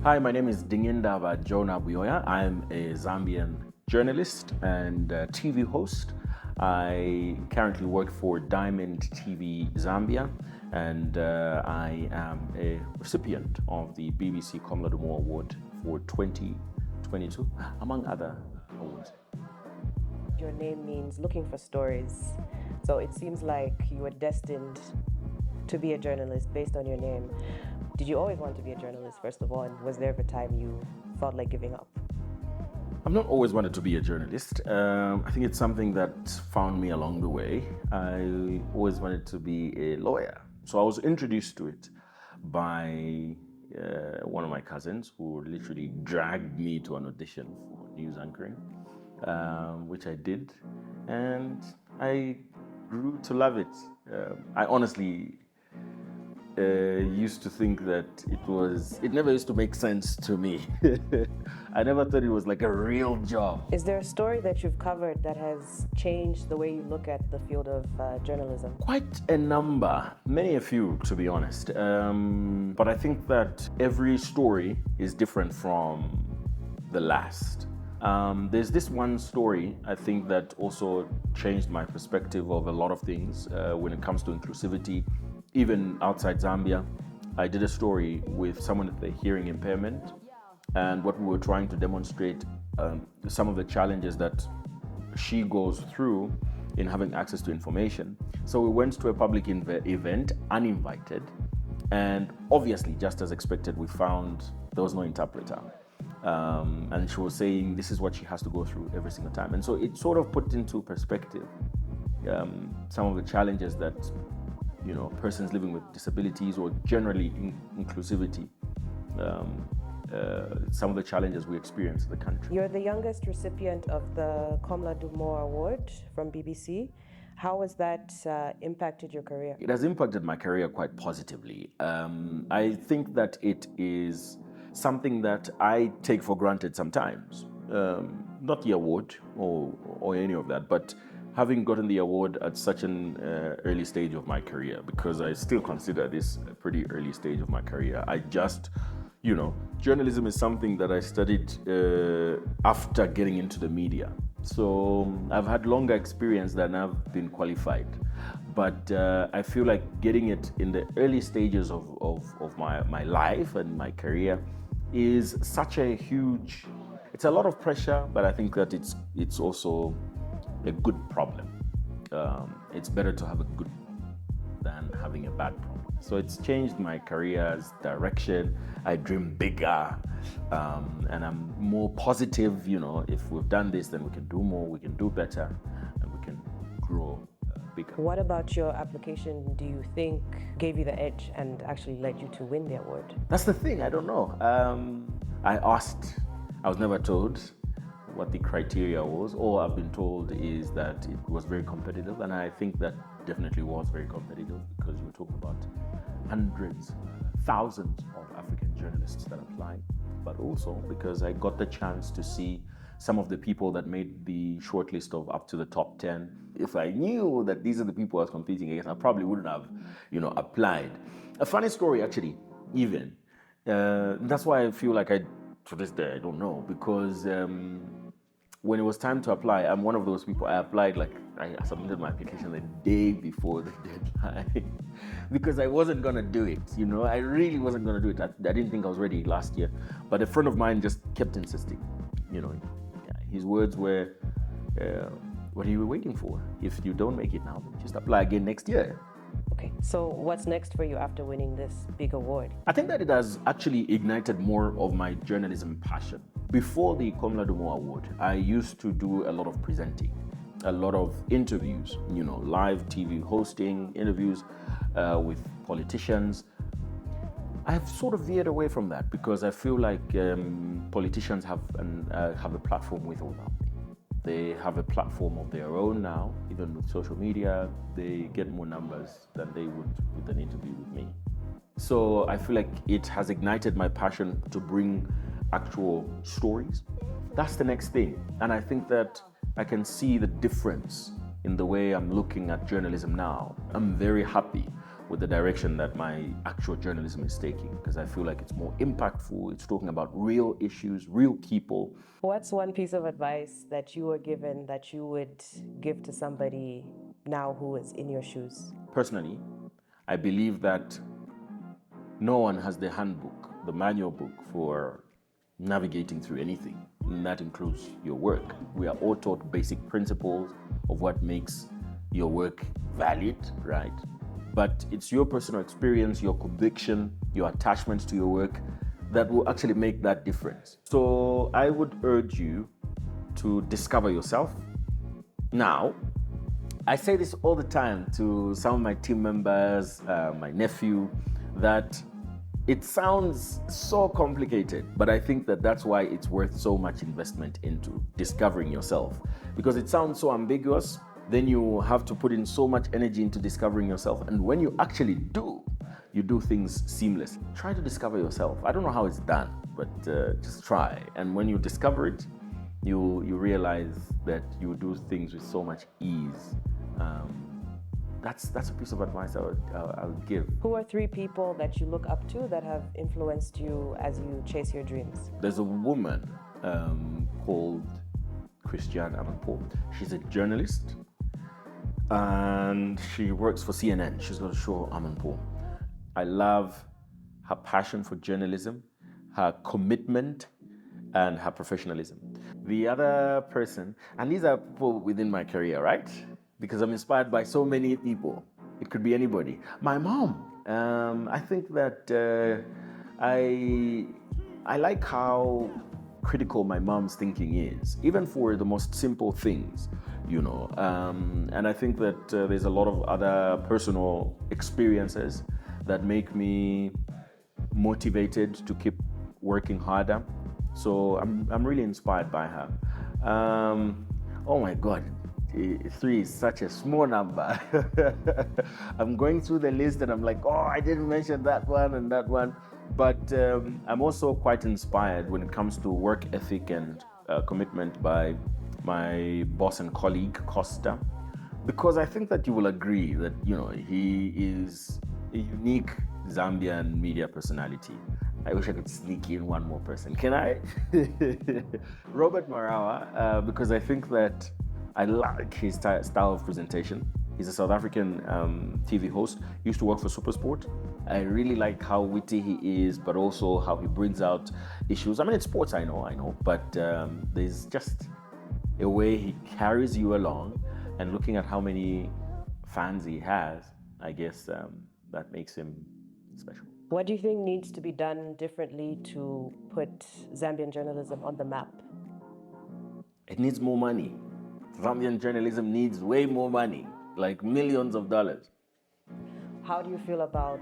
Hi, my name is Dingindaba Jonah Buyoya. I'm a Zambian journalist and TV host. I currently work for Diamond TV Zambia, and I am a recipient of the BBC Komla Dumor Award for 2022, among other awards. Your name means looking for stories, so it seems like you were destined to be a journalist based on your name. Did you always want to be a journalist, first of all, and was there ever a time you felt like giving up? I've not always wanted to be a journalist. I think it's something that found me along the way. I always wanted to be a lawyer. So I was introduced to it by one of my cousins who literally dragged me to an audition for news anchoring, which I did. And I grew to love it. I honestly used to think that it never used to make sense to me. I never thought it was like a real job. Is there a story that you've covered that has changed the way you look at the field of journalism? Quite a number, many a few, to be honest. But I think that every story is different from the last. There's this one story, I think, that also changed my perspective of a lot of things when it comes to inclusivity. Even outside Zambia, I did a story with someone with a hearing impairment, and what we were trying to demonstrate some of the challenges that she goes through in having access to information. So we went to a public event, uninvited, and obviously, just as expected, we found there was no interpreter. And she was saying this is what she has to go through every single time. And so it sort of put into perspective some of the challenges that persons living with disabilities or generally inclusivity, some of the challenges we experience in the country. You're the youngest recipient of the Komla Dumor Award from BBC. How has that impacted your career? It has impacted my career quite positively. I think that it is something that I take for granted sometimes. Not the award or any of that, but having gotten the award at such an early stage of my career, because I still consider this a pretty early stage of my career. I just, journalism is something that I studied after getting into the media. So I've had longer experience than I've been qualified. But I feel like getting it in the early stages of my life and my career is such a huge, it's a lot of pressure, but I think that it's also a good problem. It's better to have a good than having a bad problem. So it's changed my career's direction. I dream bigger, and I'm more positive. If we've done this, then we can do more, we can do better, and we can grow bigger. What about your application do you think gave you the edge and actually led you to win the award? That's the thing, I don't know. I asked, I was never told what the criteria was. All I've been told is that it was very competitive, and I think that definitely was very competitive, because you were talking about hundreds, thousands of African journalists that applied, but also because I got the chance to see some of the people that made the shortlist of up to the top 10. If I knew that these are the people I was competing against, I probably wouldn't have, applied. A funny story, actually, even. That's why I feel like to this day, I don't know, because when it was time to apply, I'm one of those people. I applied, I submitted my application the day before the deadline because I wasn't gonna do it. I really wasn't gonna do it. I didn't think I was ready last year, but a friend of mine just kept insisting. His words were, "What are you waiting for? If you don't make it now, then just apply again next year." Okay, so what's next for you after winning this big award? I think that it has actually ignited more of my journalism passion. Before the Komla Dumor Award, I used to do a lot of presenting, a lot of interviews, live TV hosting, interviews with politicians. I've sort of veered away from that because I feel like politicians have a platform with or without me. They have a platform of their own now. Even with social media, they get more numbers than they would with an interview with me. So I feel like it has ignited my passion to bring actual stories. That's the next thing. And I think that I can see the difference in the way I'm looking at journalism now. I'm very happy with the direction that my actual journalism is taking, because I feel like it's more impactful. It's talking about real issues, real people. What's one piece of advice that you were given that you would give to somebody now who is in your shoes? Personally, I believe that no one has the handbook, the manual book for navigating through anything, and that includes your work. We are all taught basic principles of what makes your work valid, right? But it's your personal experience, your conviction, your attachment to your work that will actually make that difference. So I would urge you to discover yourself. Now, I say this all the time to some of my team members, my nephew, that it sounds so complicated, but I think that that's why it's worth so much investment into discovering yourself. Because it sounds so ambiguous, then you have to put in so much energy into discovering yourself. And when you actually do, you do things seamlessly. Try to discover yourself. I don't know how it's done, but just try. And when you discover it, you realize that you do things with so much ease. That's a piece of advice I would give. Who are 3 people that you look up to that have influenced you as you chase your dreams? There's a woman called Christiane Amanpour. She's a journalist and she works for CNN. She's got a show, Amanpour. I love her passion for journalism, her commitment, and her professionalism. The other person, and these are people within my career, right? Because I'm inspired by so many people. It could be anybody. My mom. I think that I like how critical my mom's thinking is, even for the most simple things, you know. And I think that there's a lot of other personal experiences that make me motivated to keep working harder. So I'm really inspired by her. Oh my God. 3 is such a small number. I'm going through the list and I'm like, oh, I didn't mention that one and that one. But I'm also quite inspired when it comes to work ethic and commitment by my boss and colleague, Costa, because I think that you will agree that, you know, he is a unique Zambian media personality. I wish I could sneak in one more person. Can I? Robert Marawa, because I think that I like his style of presentation. He's a South African TV host. He used to work for SuperSport. I really like how witty he is, but also how he brings out issues. I mean, it's sports, I know, but there's just a way he carries you along. And looking at how many fans he has, I guess that makes him special. What do you think needs to be done differently to put Zambian journalism on the map? It needs more money. Zambian journalism needs way more money, like millions of dollars. How do you feel about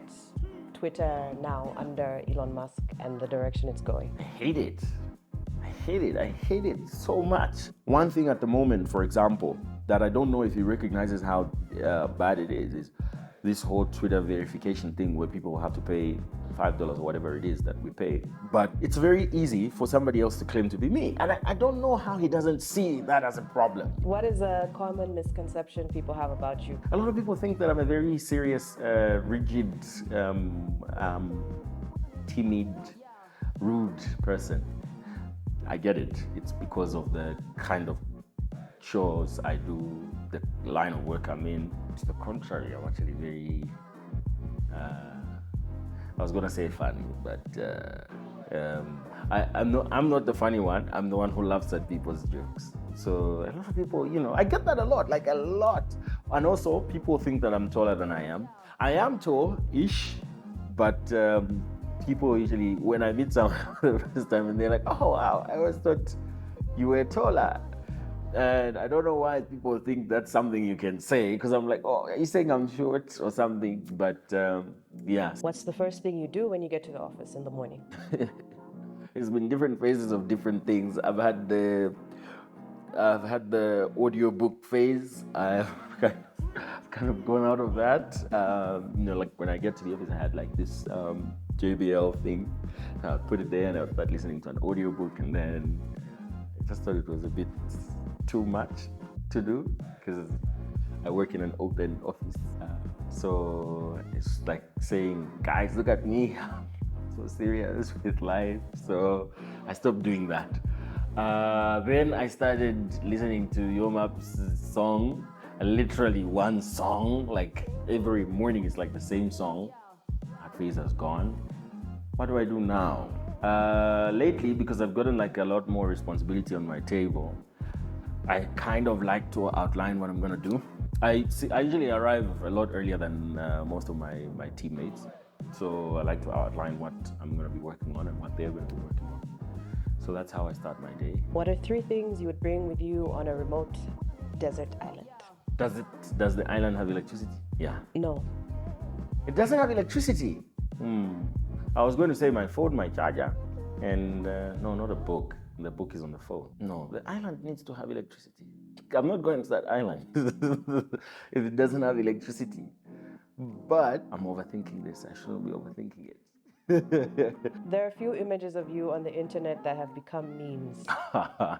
Twitter now under Elon Musk and the direction it's going? I hate it. I hate it so much. One thing at the moment, for example, that I don't know if he recognizes how bad it is this whole Twitter verification thing where people have to pay $5 or whatever it is that we pay. But it's very easy for somebody else to claim to be me. And I don't know how he doesn't see that as a problem. What is a common misconception people have about you? A lot of people think that I'm a very serious, rigid, timid, rude person. I get it. It's because of the kind of shows I do, the line of work I'm in. To the contrary, I'm actually very, I was gonna say funny, but I'm not the funny one. I'm the one who laughs at people's jokes. So a lot of people, you know, I get that a lot, like a lot. And also people think that I'm taller than I am. I am tall-ish, but people usually, when I meet someone the first time and they're like, oh wow, I always thought you were taller. And I don't know why people think that's something you can say, because I'm like, oh, are you saying I'm short or something? But yeah. What's the first thing you do when you get to the office in the morning? It's been different phases of different things. I've had the audiobook phase. I've kind of gone out of that. You know, like when I get to the office, I had like this JBL thing. I would put it there and I would start listening to an audiobook, and then I just thought it was a bit too much to do, because I work in an open office. So it's like saying, guys, look at me. I'm so serious with life. So I stopped doing that. Then I started listening to Yomap's song, literally one song, like every morning it's like the same song. That phase has gone. What do I do now? Lately, because I've gotten like a lot more responsibility on my table, I kind of like to outline what I'm gonna do. I usually arrive a lot earlier than most of my teammates. So I like to outline what I'm gonna be working on and what they're gonna be working on. So that's how I start my day. What are 3 things you would bring with you on a remote desert island? Does the island have electricity? Yeah. No. It doesn't have electricity. I was going to say my phone, my charger, and no, not a book. The book is on the phone. No, the island needs to have electricity. I'm not going to that island if it doesn't have electricity. But I'm overthinking this. I shouldn't be overthinking it. There are a few images of you on the internet that have become memes.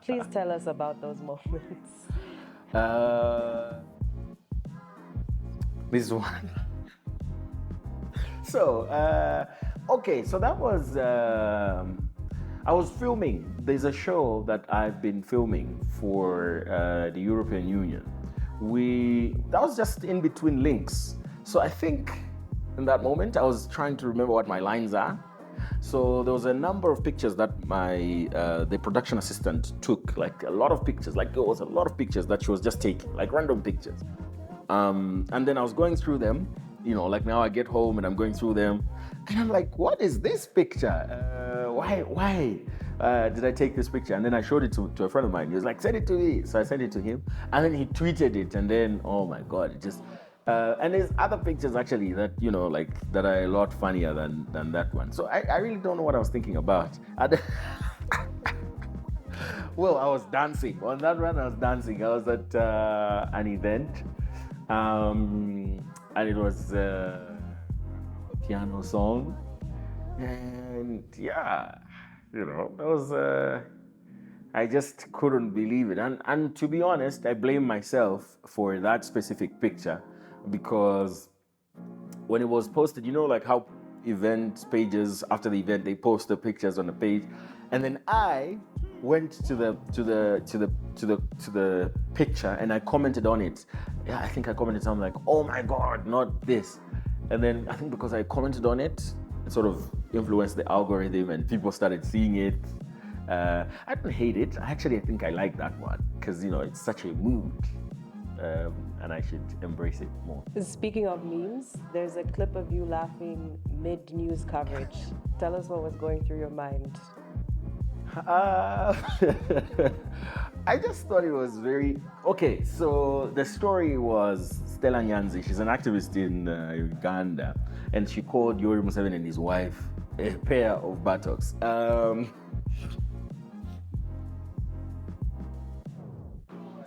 Please tell us about those moments. This one. So, okay, so that was, I was filming. There's a show that I've been filming for the European Union. That was just in between links. So I think in that moment I was trying to remember what my lines are. So there was a number of pictures that the production assistant took, like a lot of pictures, like there was a lot of pictures that she was just taking, like random pictures. And then I was going through them, like now I get home and I'm going through them and I'm like, what is this picture? Why did I take this picture? And then I showed it to a friend of mine. He was like, send it to me. So I sent it to him and then he tweeted it and then, oh my God, it just, and there's other pictures actually that, that are a lot funnier than that one. So I really don't know what I was thinking about. Well, I was dancing. On that one, I was dancing. I was at an event. And it was a piano song. And yeah, that was, I just couldn't believe it. And to be honest, I blame myself for that specific picture because when it was posted, like how event pages after the event, they post the pictures on the page. And then I went to the picture and I commented on it. Yeah, I think I commented something like, oh my God, not this. And then I think because I commented on it, it sort of influenced the algorithm and people started seeing it. I don't hate it. I think I like that one because, it's such a mood. And I should embrace it more. Speaking of memes, there's a clip of you laughing mid-news coverage. Tell us what was going through your mind. I just thought it was very... Okay, so the story was Stella Nyanzi. She's an activist in Uganda, and she called Yoweri Museveni and his wife a pair of buttocks.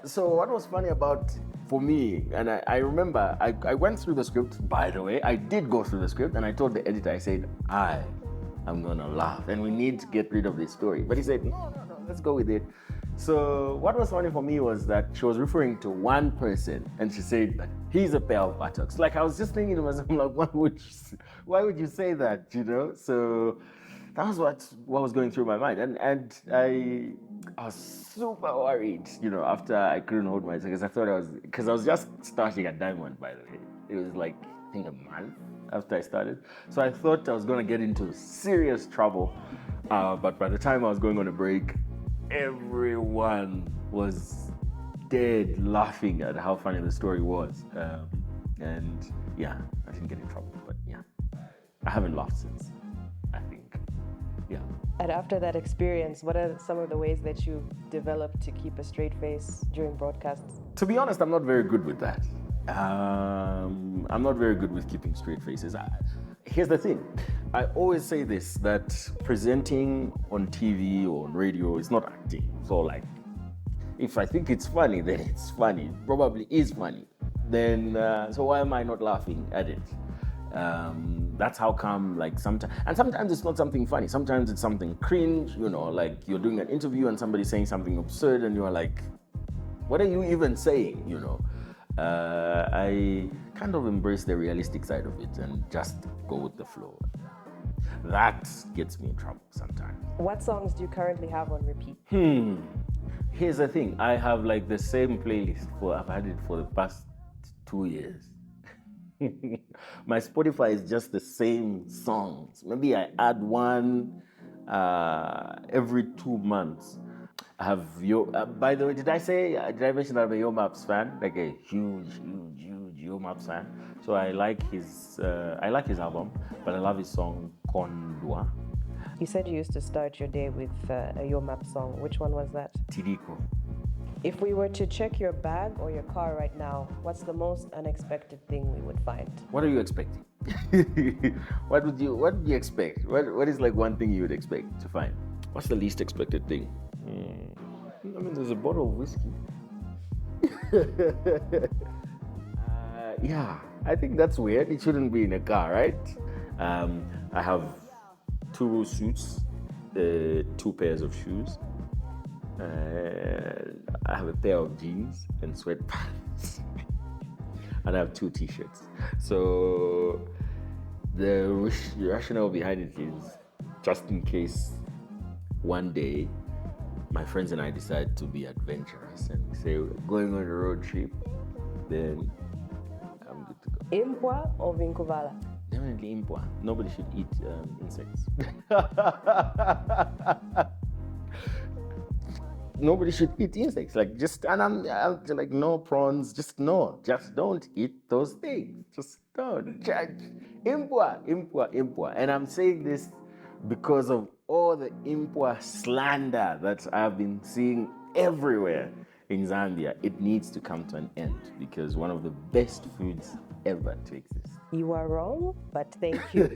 So what was funny about, for me, and I remember, I went through the script, by the way, I did go through the script, and I told the editor, I said, I'm gonna laugh, and we need to get rid of this story. But he said, no, let's go with it. So what was funny for me was that she was referring to one person, and she said that he's a pair of buttocks. Like, I was just thinking to myself, like, why would you say that, So that was what was going through my mind. And I was super worried, after I couldn't hold myself, because I was just starting at Diamond, by the way. It was like, I think a month after I started. So I thought I was going to get into serious trouble. But by the time I was going on a break, everyone was dead laughing at how funny the story was. And yeah, I didn't get in trouble, but yeah, I haven't laughed since, I think. Yeah. And after that experience, what are some of the ways that you developed to keep a straight face during broadcasts? To be honest, I'm not very good with that. I'm not very good with keeping straight faces. Here's the thing. I always say this, that presenting on TV or on radio is not acting. So like, if I think it's funny, then it's funny. It probably is funny. Then, so why am I not laughing at it? That's how come, like, sometimes it's not something funny. Sometimes it's something cringe, like you're doing an interview and somebody's saying something absurd and you're like, what are you even saying, I kind of embrace the realistic side of it and just go with the flow. That gets me in trouble sometimes. What songs do you currently have on repeat? Here's the thing. I have like the same playlist I've had it for the past 2 years. My Spotify is just the same songs. Maybe I add one every 2 months. I have by the way, did I mention that I'm a Yo Maps fan? Like a huge Yo Maps fan. So I like his album, but I love his song Kondwa. You said you used to start your day with a Yo Map song. Which one was that? Tiriko. If we were to check your bag or your car right now, what's the most unexpected thing we would find? What are you expecting? What would you expect? What is like one thing you would expect to find? What's the least expected thing? I mean, there's a bottle of whiskey. Yeah, I think that's weird. It shouldn't be in a car, right? I have 2 suits, 2 pairs of shoes. I have a pair of jeans and sweatpants. And I have 2 t-shirts. So the rationale behind it is just in case one day my friends and I decide to be adventurous and say we're going on a road trip, then I'm good to go. Impwa or Vinkuvala? Definitely impwa. Nobody should eat insects. Nobody should eat insects. Like I'm like no prawns. Just don't eat those things. Just don't. Impwa. And I'm saying this because of all the impwa slander that I've been seeing everywhere in Zambia. It needs to come to an end because one of the best foods ever to exist. You are wrong, but thank you.